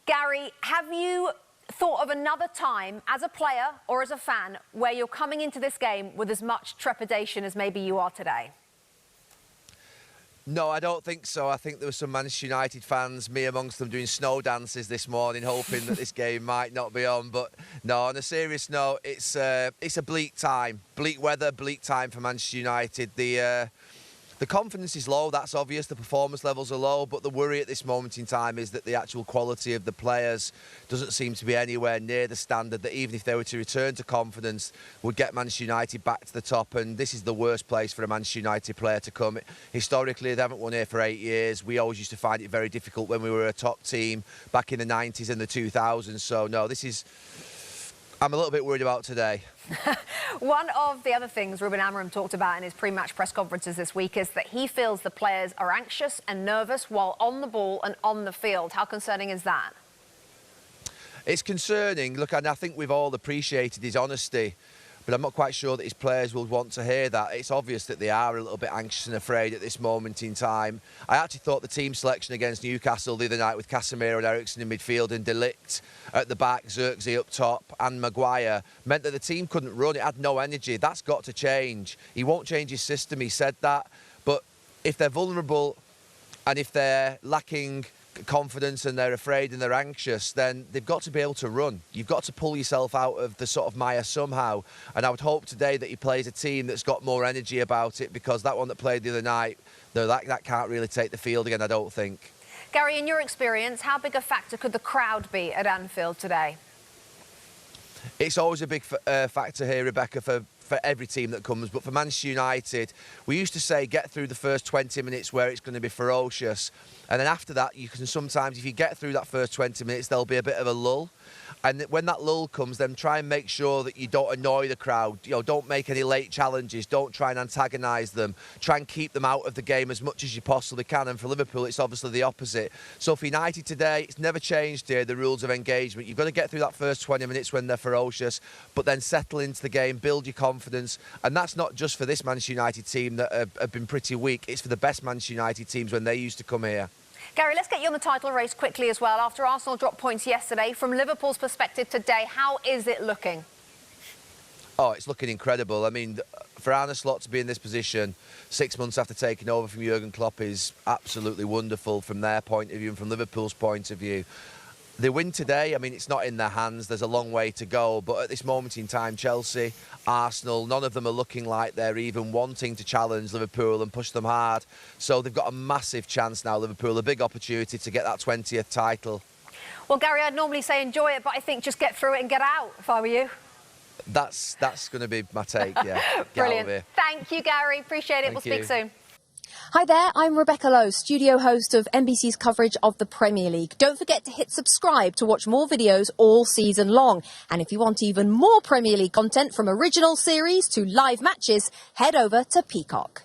Gary, have you thought of another time as a player or as a fan where you're coming into this game with as much trepidation as maybe you are today? No, I don't think so. I think there were some Manchester United fans, me amongst them, doing snow dances this morning, hoping that this game might not be on. But no, on a serious note, it's a bleak time. Bleak weather, bleak time for Manchester United. The confidence is low, that's obvious. The performance levels are low, but the worry at this moment in time is that the actual quality of the players doesn't seem to be anywhere near the standard that, even if they were to return to confidence, would get Manchester United back to the top. And this is the worst place for a Manchester United player to come. Historically, they haven't won here for 8 years. We always used to find it very difficult when we were a top team back in the 90s and the 2000s. So no, I'm a little bit worried about today. One of the other things Ruben Amorim talked about in his pre-match press conferences this week is that he feels the players are anxious and nervous while on the ball and on the field. How concerning is that? It's concerning. Look, and I think we've all appreciated his honesty, but I'm not quite sure that his players will want to hear that. It's obvious that they are a little bit anxious and afraid at this moment in time. I actually thought the team selection against Newcastle the other night with Casemiro and Eriksen in midfield and De Ligt at the back, Xerxes up top and Maguire meant that the team couldn't run. It had no energy. That's got to change. He won't change his system, he said that. But if they're vulnerable and if they're lacking confidence and they're afraid and they're anxious, then they've got to be able to run. You've got to pull yourself out of the sort of mire somehow. And I would hope today that he plays a team that's got more energy about it, because that one that played the other night, that can't really take the field again, I don't think. Gary, in your experience, how big a factor could the crowd be at Anfield today? It's always a big factor here, Rebecca, for every team that comes. But for Manchester United, we used to say get through the first 20 minutes where it's going to be ferocious. And then after that, you can sometimes, if you get through that first 20 minutes, there'll be a bit of a lull. And when that lull comes, then try and make sure that you don't annoy the crowd. You know, don't make any late challenges. Don't try and antagonise them. Try and keep them out of the game as much as you possibly can. And for Liverpool, it's obviously the opposite. So for United today, it's never changed here, the rules of engagement. You've got to get through that first 20 minutes when they're ferocious, but then settle into the game, build your confidence. And that's not just for this Manchester United team that have been pretty weak. It's for the best Manchester United teams when they used to come here. Gary, let's get you on the title race quickly as well. After Arsenal dropped points yesterday, from Liverpool's perspective today, how is it looking? Oh, it's looking incredible. I mean, for Arne Slot to be in this position 6 months after taking over from Jurgen Klopp is absolutely wonderful from their point of view and from Liverpool's point of view. The win today, I mean, it's not in their hands. There's a long way to go. But at this moment in time, Chelsea, Arsenal, none of them are looking like they're even wanting to challenge Liverpool and push them hard. So they've got a massive chance now, Liverpool, a big opportunity to get that 20th title. Well, Gary, I'd normally say enjoy it, but I think just get through it and get out, if I were you. That's going to be my take, yeah. Brilliant. Thank you, Gary. Appreciate it. We'll speak soon. Hi there, I'm Rebecca Lowe, studio host of NBC's coverage of the Premier League. Don't forget to hit subscribe to watch more videos all season long. And if you want even more Premier League content, from original series to live matches, head over to Peacock.